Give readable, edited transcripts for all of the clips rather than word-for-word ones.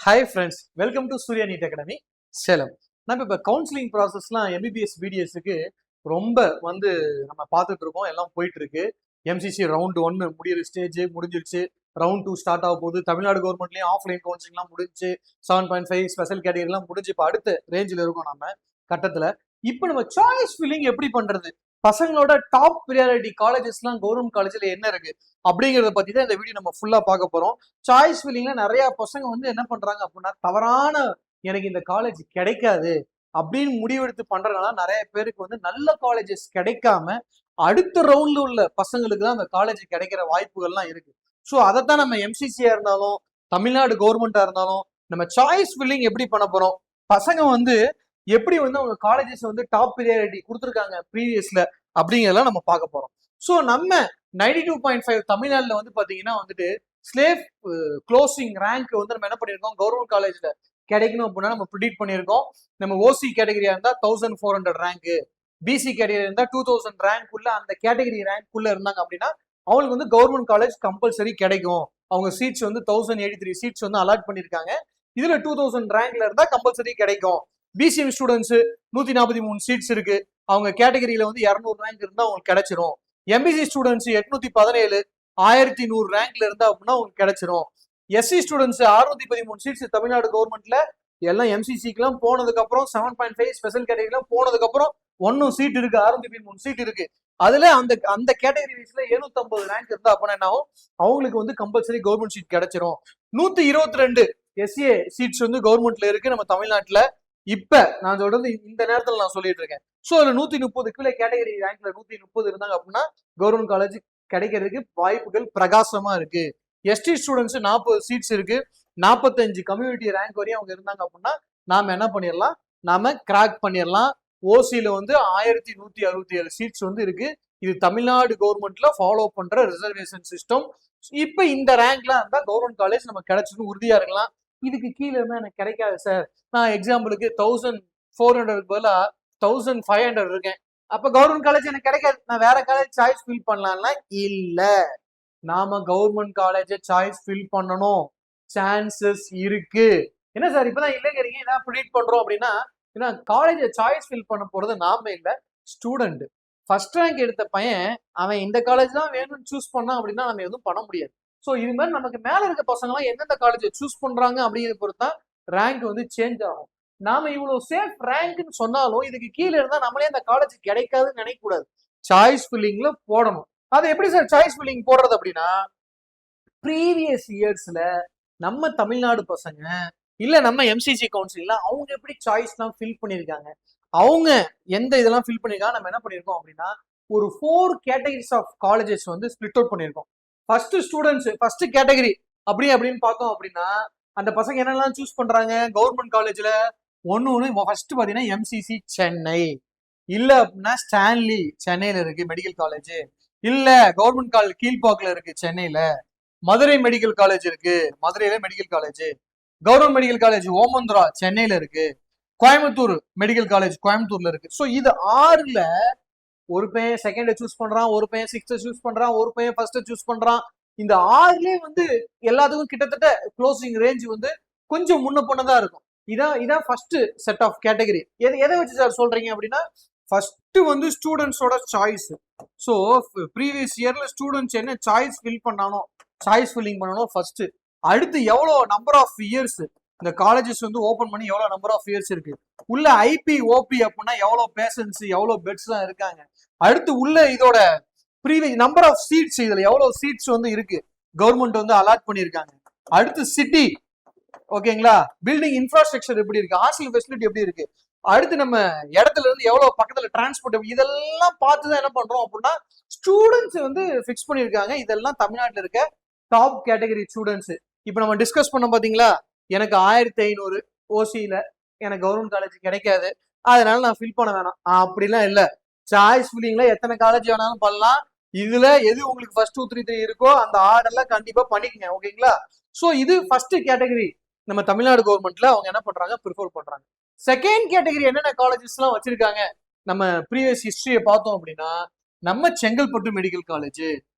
Hi friends, welcome to Surya NEET academy Salem. நம்ம இப்போ counselling ப்ராசஸ்லாம் MBBS பிடிஎஸ்க்கு ரொம்ப நம்ம பார்த்துட்டு இருக்கோம். எல்லாம் போயிட்டு இருக்கு. எம்சிசி ரவுண்ட் 1 முடியிற ஸ்டேஜ் முடிஞ்சிருச்சு. ரவுண்ட் 2 ஸ்டார்ட் ஆக போகுது. தமிழ்நாடு கவர்மெண்ட்லயும் ஆஃப்லைன் கவுன்சிலிங்லாம் முடிஞ்சு 7.5 ஸ்பெஷல் கேட்டகரிலாம் முடிஞ்சு இப்போ அடுத்த ரேஞ்சில் இருக்கோம் நம்ம கட்டத்தில். இப்போ நம்ம சாய்ஸ் ஃபில்லிங் எப்படி பண்றது? பசங்களோட டாப் ப்ரியாரிட்டி காலேஜஸ்லாம் கவர்மெண்ட் காலேஜ்ல என்ன இருக்கு அப்படிங்கிறத பத்தி தான் இந்த வீடியோ நம்ம ஃபுல்லா பார்க்க போறோம். சாய்ஸ் ஃபில்லிங்ல நிறைய பசங்க என்ன பண்றாங்க அப்படின்னா, தவறான எனக்கு இந்த காலேஜ் கிடைக்காது அப்படின்னு முடிவெடுத்து பண்றதுனால நிறைய பேருக்கு நல்ல காலேஜஸ் கிடைக்காம அடுத்த ரவுண்ட்ல உள்ள பசங்களுக்கு தான் அந்த காலேஜ் கிடைக்கிற வாய்ப்புகள்லாம் இருக்கு. ஸோ அதைத்தான் நம்ம எம்சிசியா இருந்தாலும் தமிழ்நாடு கவர்மெண்டா இருந்தாலும் நம்ம சாய்ஸ் ஃபில்லிங் எப்படி பண்ண போறோம், பசங்க எப்படி அவங்க காலேஜஸ் டாப் ப்ரியாரிட்டி கொடுத்துருக்காங்க ப்ரீவியஸ்ல அப்படிங்கிறதெல்லாம் நம்ம பார்க்க போறோம். ஸோ நம்ம 92.5 தமிழ்நாடுல பாத்தீங்கன்னா ஸ்லேவ் க்ளோசிங் ரேங்க் நம்ம என்ன பண்ணிருக்கோம், கவர்மெண்ட் காலேஜ்ல கிடைக்கணும் அப்படின்னா நம்ம ப்ரிடிக்ட் பண்ணியிருக்கோம். நம்ம ஓசி கேட்டகரியா இருந்தா 1400 ரேங்க், பிசி கேட்டகரி இருந்தா 2000 ரேங்க் உள்ள அந்த கேட்டகரி ரேங்க் உள்ள இருந்தாங்க அப்படின்னா அவங்களுக்கு கவர்மெண்ட் காலேஜ் கம்பல்சரி கிடைக்கும். அவங்க சீட்ஸ் 1083 சீட்ஸ் அலாட் பண்ணிருக்காங்க. இதுல 2000 ரேங்க்ல இருந்தா கம்பல்சரி கிடைக்கும். பிசிஎம் ஸ்டூடெண்ட்ஸ் 143 சீட்ஸ் இருக்கு. அவங்க கேட்டகரியில 200 ரேங்க் இருந்தா அவங்களுக்கு கிடைச்சிரும். எம்பிசி ஸ்டூடெண்ட்ஸ் 817 1100 ரேங்க்ல இருந்தா அப்படின்னா உங்களுக்கு கிடைச்சிரும். எஸ்சி ஸ்டூடெண்ட்ஸ் 613 சீட்ஸ் தமிழ்நாடு கவர்மெண்ட்ல எல்லாம் எம்சிசிக்கு போனதுக்கு அப்புறம் 7.5 ஸ்பெஷல் கேட்டகரிலாம் போனதுக்கு அப்புறம் ஒன்னும் சீட் இருக்கு, 613 சீட் இருக்கு. அதுல அந்த கேட்டகரி வைஸ்ல 750 ரேங்க் இருந்தா அப்படின்னா என்ன ஆகும், அவங்களுக்கு கம்பல்சரி கவர்மெண்ட் சீட் கிடைச்சிரும். 122 எஸ்ஏ சீட்ஸ் கவர்மெண்ட்ல இருக்கு நம்ம தமிழ்நாட்டுல. இப்ப நான் சொல்றது இந்த நேரத்துல நான் சொல்லிட்டு இருக்கேன். சோ அதுல 130 கீழே கேட்டகரி ரேங்க்ல 130 இருந்தாங்க அப்படின்னா கவர்மெண்ட் காலேஜ் கிடைக்கிறதுக்கு வாய்ப்புகள் பிரகாசமா இருக்கு. எஸ்டி ஸ்டூடெண்ட்ஸ் 40 சீட்ஸ் இருக்கு. 45 கம்யூனிட்டி ரேங்க் வரையும் அவங்க இருந்தாங்க அப்படின்னா நாம என்ன பண்ணிடலாம், நாம கிராக் பண்ணிடலாம். ஓசியில 1167 சீட்ஸ் இருக்கு. இது தமிழ்நாடு கவர்மெண்ட்ல ஃபாலோ பண்ற ரிசர்வேஷன் சிஸ்டம். இப்ப இந்த ரேங்க்ல இருந்தா கவர்மெண்ட் காலேஜ் நம்ம கிடைச்சது உறுதியா இருக்கலாம். இதுக்கு கீழே இருந்தா எனக்கு கிடைக்காது சார், நான் எக்ஸாம்பிளுக்கு 1400 பதிலா 1500 இருக்கேன், அப்ப கவர்மெண்ட் காலேஜ் எனக்கு கிடைக்காது, நான் வேற காலேஜ் சாய்ஸ் ஃபில் பண்ணலாம்னா இல்ல, நாம கவர்மெண்ட் காலேஜ் சாய்ஸ் ஃபில் பண்ணணும். சான்சஸ் இருக்கு. என்ன சார் இப்பதான் இல்லைங்கிறீங்க, ஏதாவது ப்ரிடிக்ட் பண்றோம் அப்படின்னா, ஏன்னா காலேஜ் சாய்ஸ் ஃபில் பண்ண போறது நாம இல்ல, ஸ்டூடெண்ட். ஃபர்ஸ்ட் ரேங்க் எடுத்த பையன் அவன் இந்த காலேஜ் தான் வேணும்னு சூஸ் பண்ணான் அப்படின்னா நம்ம எதுவும் பண்ண முடியாது. ஸோ இது மாதிரி நமக்கு மேல இருக்க பசங்கலாம் எந்தெந்த காலேஜை சூஸ் பண்றாங்க அப்படிங்கிறத பொறுத்து தான் ரேங்க் சேஞ்ச் ஆகும். நாம இவ்வளவு சேஃப் ரேங்க்னு சொன்னாலும் இதுக்கு கீழே இருந்தா நம்மளே அந்த காலேஜ் கிடைக்காதுன்னு நினைக்க கூடாது. சாய்ஸ் ஃபில்லிங்ல போடணும். அது எப்படி சார் சாய்ஸ் ஃபில்லிங் போடுறது அப்படின்னா, ப்ரீவியஸ் இயர்ஸ்ல நம்ம தமிழ்நாடு பசங்க இல்ல நம்ம எம்சிசி கவுன்சிலிங்ல அவங்க எப்படி சாய்ஸ் எல்லாம் ஃபில் பண்ணிருக்காங்க, அவங்க எந்த இதெல்லாம் ஃபில் பண்ணிருக்காங்க, நம்ம என்ன பண்ணிருக்கோம் அப்படின்னா ஒரு 4 categories of colleges split out பண்ணிருக்கோம். ஃபர்ஸ்ட் ஸ்டூடெண்ட்ஸ் ஃபர்ஸ்ட் கேட்டகரி அப்படின்னு பார்த்தோம் அப்படின்னா அந்த பசங்க என்னெல்லாம் சூஸ் பண்றாங்க கவர்மெண்ட் காலேஜ்ல. ஒன்னு ஃபர்ஸ்ட் பாத்தீங்கன்னா எம்சிசி சென்னை, இல்ல அப்படின்னா ஸ்டான்லி சென்னையில இருக்கு மெடிக்கல் காலேஜ், இல்ல கவர்மெண்ட் காலேஜ் கீழ்பாக்குல இருக்கு சென்னையில, மதுரை மெடிக்கல் காலேஜ் இருக்கு மதுரையில medical college, government medical college Omandurar சென்னையில இருக்கு, கோயம்புத்தூர் மெடிக்கல் காலேஜ் கோயம்புத்தூர்ல இருக்கு. ஸோ இது 6ல ஒரு பையன் செகண்ட் சூஸ் பண்றான், ஒரு பையன் 6th சூஸ் பண்றான், ஒரு பையன் ஃபர்ஸ்ட் சூஸ் பண்றான். இந்த 6லயே எல்லாத்துக்கும் கிட்டத்தட்ட க்ளோசிங் ரேஞ்ச் கொஞ்சம் முன்ன பொண்ணதா இருக்கும். இதான் ஃபர்ஸ்ட் செட் ஆஃப் கேட்டகரி. எதை வச்சு சார் சொல்றீங்க அப்படின்னா, ஃபர்ஸ்ட் ஸ்டூடெண்ட்ஸோட சாய்ஸ். ஸோ ப்ரீவியஸ் இயர்ல ஸ்டூடெண்ட்ஸ் என்ன சாய்ஸ் ஃபில் பண்ணானோ சாய்ஸ் ஃபில்லிங் பண்ணணும் ஃபர்ஸ்ட். அடுத்து எவ்வளோ நம்பர் ஆஃப் இயர்ஸ் இந்த காலேஜஸ் ஓபன் பண்ணி எவ்வளவு நம்பர் ஆஃப் இயர்ஸ் இருக்கு, உள்ள ஐபி ஓபி அப்படின்னா எவ்வளவு பேஷன்ஸ் எவ்வளவு பெட்ஸ் எல்லாம் இருக்காங்க, அடுத்து உள்ள இதோட ப்ரீவியஸ் நம்பர் ஆஃப் சீட்ஸ் இதுல எவ்வளவு சீட்ஸ் இருக்கு கவர்மெண்ட் அலாட் பண்ணிருக்காங்க, அடுத்து சிட்டி ஓகேங்களா, பில்டிங் இன்ஃப்ராஸ்ட்ரக்சர் எப்படி இருக்கு, ஹாஸ்டல் ஃபெசிலிட்டி எப்படி இருக்கு, அடுத்து நம்ம இடத்துல இருந்து எவ்வளவு பக்கத்துல டிரான்ஸ்போர்ட், இதெல்லாம் பார்த்துதான் என்ன பண்றோம் அப்படின்னா ஸ்டூடெண்ட்ஸ் ஃபிக்ஸ் பண்ணிருக்காங்க. இதெல்லாம் தமிழ்நாட்டில் இருக்க டாப் கேட்டகரி ஸ்டூடெண்ட்ஸ். இப்ப நம்ம டிஸ்கஸ் பண்ண பாத்தீங்களா, எனக்கு 1500 ஓசியில எனக்கு கவர்மெண்ட் காலேஜ் கிடைக்காது, அதனால நான் ஃபில் பண்ண வேணாம் அப்படிலாம் இல்ல. சாய்ஸ் ஃபில்லிங்ல எத்தனை காலேஜ் வேணாலும் பண்ணலாம். இதுல எது உங்களுக்கு ஃபர்ஸ்ட் 2 3 3 இருக்கோ அந்த ஆர்டர்ல கண்டிப்பா பண்ணிக்கங்க ஓகேங்களா. சோ இது ஃபர்ஸ்ட் கேட்டகரி நம்ம தமிழ்நாடு கவர்மெண்ட்ல அவங்க என்ன பண்றாங்க ப்ரிஃபர் பண்றாங்க. செகண்ட் கேட்டகரி என்னென்ன காலேஜஸ் எல்லாம் வச்சிருக்காங்க, நம்ம ப்ரீவியஸ் ஹிஸ்டரியை பார்த்தோம் அப்படின்னா நம்ம Chengalpattu medical college,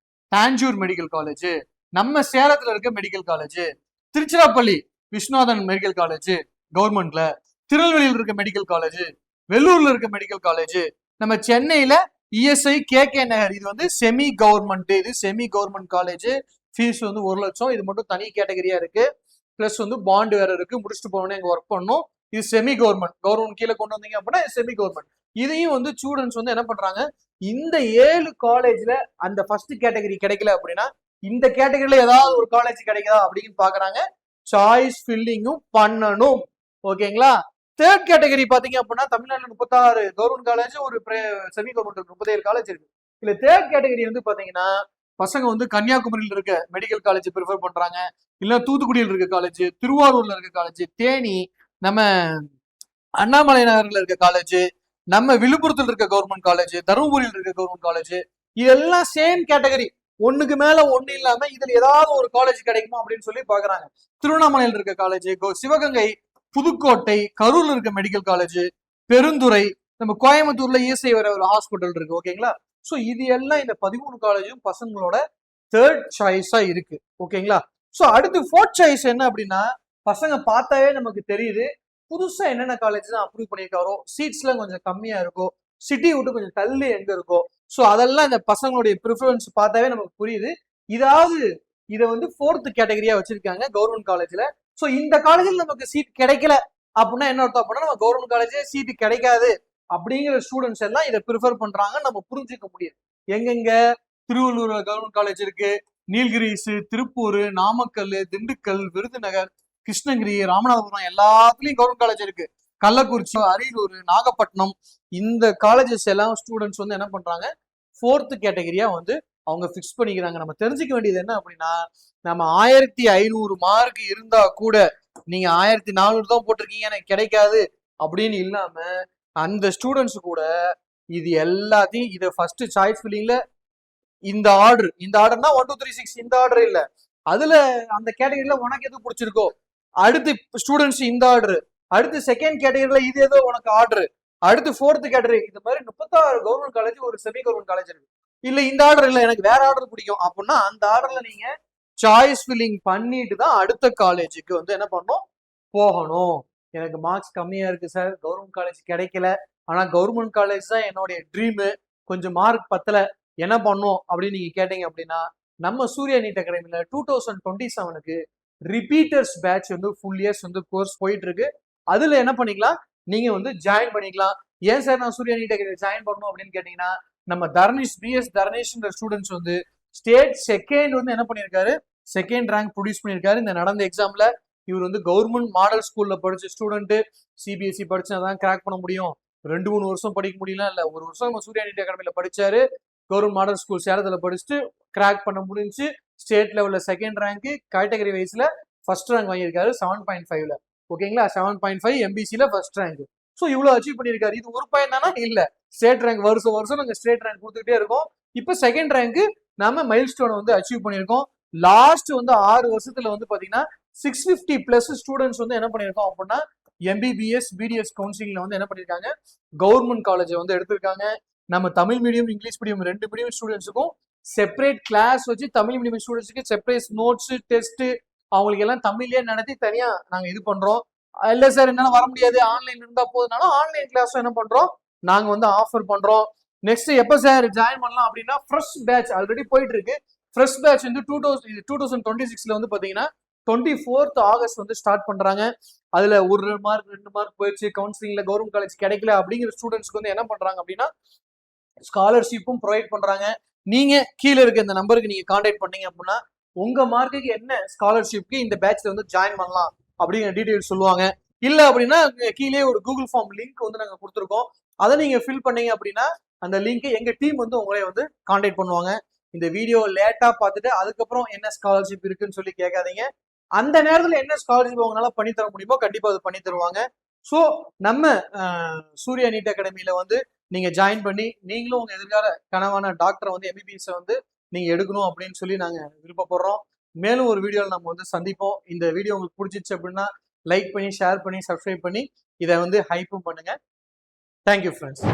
Tanjore medical college, நம்ம சேலத்துல இருக்க medical college, Tiruchirappalli Viswanathan medical college கவர்மெண்ட்ல, திருநெல்வேலியில் இருக்க மெடிக்கல் காலேஜ், வெள்ளூர்ல இருக்க மெடிக்கல் காலேஜ், நம்ம சென்னையில இஎஸ்ஐ கேகே நகர், இது வந்து செமி கவர்மெண்ட், இது செமி கவர்மெண்ட் காலேஜ். ஃபீஸ் வந்து 1 லட்சம். இது மட்டும் தனி கேட்டகரியா இருக்கு. பிளஸ் வந்து பாண்ட் வேற இருக்கு. முடிச்சுட்டு போனோன்னே இங்க ஒர்க் பண்ணணும். இது செமி கவர்மெண்ட் கீழே கொண்டு வந்தீங்க அப்படின்னா செமி கவர்மெண்ட். இதையும் வந்து ஸ்டூடெண்ட்ஸ் வந்து என்ன பண்றாங்க, இந்த 7 காலேஜ்ல அந்த ஃபர்ஸ்ட் கேட்டகரி கிடைக்கல அப்படின்னா இந்த கேட்டகரியில ஏதாவது ஒரு காலேஜ் கிடைக்குதா அப்படின்னு பாக்குறாங்க. சாய்ஸ் ஃபில்லிங்கும் பண்ணணும். ஓகேங்களா? தேர்ட் கேட்டகரி பாத்தீங்க அப்படின்னா தமிழ்நாட்டில் 36 கவர்மெண்ட் காலேஜ், ஒரு செமி கவர்மெண்ட் 37 காலேஜ் இருக்கு. இல்ல தேர்ட் கேட்டகரி வந்து பாத்தீங்கன்னா பசங்க வந்து கன்னியாகுமரியில் இருக்க மெடிக்கல் காலேஜ் ப்ரிஃபர் பண்றாங்க, இல்ல தூத்துக்குடியில் இருக்க காலேஜ், திருவாரூர்ல இருக்க காலேஜ், தேனி, நம்ம அண்ணாமலை நகர்ல இருக்க காலேஜ், நம்ம விழுப்புரத்தில் இருக்க கவர்மெண்ட் காலேஜ், தருமபுரியில் இருக்க கவர்மெண்ட் காலேஜ், இதெல்லாம் சேம் கேட்டகரி. ஒண்ணுக்கு மேல ஒண்ணு இல்லாம இதுல ஏதாவது ஒரு காலேஜ் கிடைக்குமா அப்படின்னு சொல்லி பாக்குறாங்க. திருவண்ணாமலையில் இருக்க காலேஜ், சிவகங்கை, புதுக்கோட்டை, கரூர்ல இருக்க மெடிக்கல் காலேஜ், பெருந்துறை, நம்ம கோயம்புத்தூர்ல இஎஸ்ஐ வர ஒரு ஹாஸ்பிட்டல் இருக்கு. ஓகேங்களா? ஸோ இது எல்லாம் இந்த 13 காலேஜும் பசங்களோட தேர்ட் சாய்ஸா இருக்கு. ஓகேங்களா? ஸோ அடுத்து ஃபோர்த் சாய்ஸ் என்ன அப்படின்னா, பசங்க பார்த்தாவே நமக்கு தெரியுது புதுசா என்னென்ன காலேஜ் தான் அப்ரூவ் பண்ணியிருக்காரோ, சீட்ஸ்லாம் கொஞ்சம் கம்மியா இருக்கும், சிட்டி விட்டு கொஞ்சம் தள்ளி எங்க இருக்கோ, ஸோ அதெல்லாம் இந்த பசங்களுடைய ப்ரிஃபரன்ஸ் பார்த்தாவே நமக்கு புரியுது. இதை வந்து ஃபோர்த் கேட்டகரியா வச்சிருக்காங்க கவர்மெண்ட் காலேஜ்ல. ஸோ இந்த காலேஜில் நமக்கு சீட் கிடைக்கல அப்படின்னா என்ன அர்த்தம் அப்படின்னா நம்ம கவர்மெண்ட் காலேஜே சீட்டு கிடைக்காது அப்படிங்கிற ஸ்டூடெண்ட்ஸ் எல்லாம் இதை ப்ரிஃபர் பண்றாங்க. நம்ம புரிஞ்சுக்க முடியும். எங்கெங்க திருவள்ளூர் கவர்மெண்ட் காலேஜ் இருக்கு, நீலகிரிஸ், திருப்பூர், நாமக்கல், திண்டுக்கல், விருதுநகர், கிருஷ்ணகிரி, ராமநாதபுரம் எல்லாத்துலயும் கவர்மெண்ட் காலேஜ் இருக்கு. கள்ளக்குறிச்சி, அரியலூர், நாகப்பட்டினம், இந்த காலேஜஸ் எல்லாம் ஸ்டூடெண்ட்ஸ் வந்து என்ன பண்றாங்க, ஃபோர்த் கேட்டகரியா வந்து அவங்க ஃபிக்ஸ் பண்ணிக்கிறாங்க. நம்ம தெரிஞ்சுக்க வேண்டியது என்ன அப்படின்னா, நம்ம 1500 மார்க் இருந்தா கூட நீங்க 1400 தான் போட்டிருக்கீங்க எனக்கு கிடைக்காது அப்படின்னு இல்லாம அந்த ஸ்டூடெண்ட்ஸ் கூட இது எல்லாத்தையும் இதை ஃபர்ஸ்ட் சாய்ஸ் ஃபில்லிங்ல இந்த ஆர்டர்னா 1 2 3 6 இந்த ஆர்டர் இல்ல, அதுல அந்த கேட்டகரியில உனக்கு எது பிடிச்சிருக்கோ, அடுத்து ஸ்டூடெண்ட்ஸ் இந்த ஆர்டர், அடுத்து செகண்ட் கேட்டகரியில இது ஏதோ உனக்கு ஆர்டர், அடுத்து ஃபோர்த் கேட்டகரி, இந்த மாதிரி 36 கவர்மெண்ட் காலேஜ், ஒரு செமி கவர்மெண்ட் காலேஜ் இருக்கு. இல்ல இந்த ஆர்டர் இல்ல எனக்கு வேற ஆர்டர் பிடிக்கும் அப்படின்னா அந்த ஆர்டர்ல நீங்க சாய்ஸ் ஃபில்லிங் பண்ணிட்டு தான் அடுத்த காலேஜுக்கு வந்து என்ன பண்ணணும், போகணும். எனக்கு மார்க்ஸ் கம்மியா இருக்கு சார், கவர்மெண்ட் காலேஜ் கிடைக்கல, ஆனா கவர்மெண்ட் காலேஜ் தான் என்னுடைய ட்ரீமு, கொஞ்சம் மார்க் பத்தல, என்ன பண்ணும் அப்படின்னு நீங்க கேட்டீங்க அப்படின்னா நம்ம சூர்யா நீட் அகாடமில 2027க்கு ரிப்பீட்டர்ஸ் பேட்ச் வந்து ஃபுல் இயர்ஸ் வந்து கோர்ஸ் போயிட்டு இருக்கு. அதுல என்ன பண்ணிக்கலாம், நீங்க வந்து ஜாயின் பண்ணிக்கலாம். ஏன் சார் நான் சூர்யா நீட் அகாடமி ஜாயின் பண்ணணும் அப்படின்னு கேட்டீங்கன்னா, நம்ம தர்னிஷ் பிஎஸ் தர்னேஷ்ன்ற ஸ்டூடெண்ட்ஸ் வந்து ஸ்டேட் செகண்ட் வந்து என்ன பண்ணியிருக்காரு, செகண்ட் ரேங்க் ப்ரொடியூஸ் பண்ணியிருக்காரு இந்த நடந்த எக்ஸாம்ல. இவர் வந்து கவர்மெண்ட் மாடல் ஸ்கூல்ல படிச்ச ஸ்டூடெண்ட், சிபிஎஸ்சி படிச்சாதான் கிராக் பண்ண முடியும், 2-3 வருஷம் படிக்க முடியல, இல்ல 1 வருஷம் நம்ம சூர்யா நீட் அகாடமில படிச்சாரு, கவர்மெண்ட் மாடல் ஸ்கூல் சேலத்துல படிச்சுட்டு கிராக் பண்ண முடிஞ்சு ஸ்டேட் லெவல்ல செகண்ட் ரேங்க், கேட்டகரி வைஸ்ல ஃபர்ஸ்ட் ரேங்க் வாங்கியிருக்காரு 7.5ல. ஓகேங்களா? 7.5 எம்பிசில ஃபர்ஸ்ட் ரேங்க். ஸோ இவ்வளவு அச்சீவ் பண்ணியிருக்காரு. இது ஒரு பையன் தானே இல்ல, ஸ்டேட் ரேங்க் வருஷம் நாங்க ஸ்டேட் ரேங்க் கொடுத்துட்டே இருக்கோம். இப்ப செகண்ட் ரேங்க் நம்ம மைல் ஸ்டோனை வந்து அச்சீவ் பண்ணியிருக்கோம். லாஸ்ட் வந்து 6 வருஷத்துல வந்து பாத்தீங்கன்னா 650+ ஸ்டூடெண்ட்ஸ் வந்து என்ன பண்ணியிருக்கோம் அப்படின்னா எம்பிபிஎஸ் பிடிஎஸ் கவுன்சிலிங்ல வந்து என்ன பண்ணிருக்காங்க, கவர்மெண்ட் காலேஜ் வந்து எடுத்திருக்காங்க. நம்ம Tamil medium English medium 2 medium ஸ்டூடெண்ட்ஸுக்கும் செப்பரேட் கிளாஸ் வச்சு தமிழ் மீடியம் ஸ்டூடெண்ட்ஸுக்கு செப்பரேட் நோட்ஸ் டெஸ்ட் அவங்களுக்கு எல்லாம் தமிழ்லயே நடத்தி தனியா நாங்க இது பண்றோம். இல்ல சார் என்னால வர முடியாது, ஆன்லைன் இருந்தா போதுனாலும் ஆன்லைன் கிளாஸ் என்ன பண்றோம் நாங்க வந்து ஆஃபர் பண்றோம். நெக்ஸ்ட் எப்ப சார் ஜாயின் பண்ணலாம் அப்படின்னா ஃப்ரெஷ் பேட்ச் ஆல்ரெடி போயிட்டு இருக்கு. ஃப்ரெஷ் பேட்ச் வந்து 2026ல வந்து பாத்தீங்கன்னா 24th ஆகஸ்ட் வந்து ஸ்டார்ட் பண்றாங்க. அதுல 1 மார்க் 2 மார்க் போயிடுச்சு, கவுன்சிலிங்ல கவர்மெண்ட் காலேஜ் கிடைக்கல அப்படிங்கிற ஸ்டூடெண்ட்ஸ்க்கு வந்து என்ன பண்றாங்க அப்படின்னா ஸ்காலர்ஷிப்பும் ப்ரொவைட் பண்றாங்க. நீங்க கீழே இருக்க இந்த நம்பருக்கு நீங்க கான்டாக்ட் பண்ணீங்க அப்படின்னா உங்க மார்க்குக்கு என்ன ஸ்காலர்ஷிப்க்கு இந்த பேட்ச்ல வந்து ஜாயின் பண்ணலாம் அப்படிங்கிற டீடைல்ஸ் சொல்லுவாங்க. இல்ல அப்படின்னா கீழே ஒரு கூகுள் ஃபார்ம் லிங்க் வந்து நாங்க கொடுத்துருக்கோம், அதை நீங்க ஃபில் பண்ணீங்க அப்படின்னா அந்த லிங்க் எங்க டீம் வந்து உங்களே வந்து கான்டாக்ட் பண்ணுவாங்க. இந்த வீடியோ லேட்டா பார்த்துட்டு அதுக்கப்புறம் என்ன ஸ்காலர்ஷிப் இருக்குன்னு சொல்லி கேட்காதீங்க. அந்த நேரத்துல என்ன ஸ்காலர்ஷிப் அவங்களால பண்ணி தர முடியுமோ கண்டிப்பா அது பண்ணி தருவாங்க. ஸோ நம்ம சூர்யா நீட் அகாடமியில வந்து நீங்க ஜாயின் பண்ணி நீங்களும் உங்க எதிர்கால கனவான டாக்டரை வந்து எம்பிபிஎஸ் வந்து நீங்க எடுக்கணும் அப்படின்னு சொல்லி நாங்க விருப்பப்படுறோம். மேலும் ஒரு வீடியோவில் நம்ம வந்து சந்திப்போம். இந்த வீடியோ உங்களுக்கு பிடிச்சிச்சு அப்படின்னா லைக் பண்ணி ஷேர் பண்ணி சப்ஸ்கிரைப் பண்ணி இதை வந்து ஹைப்பும் பண்ணுங்க. Thank you friends.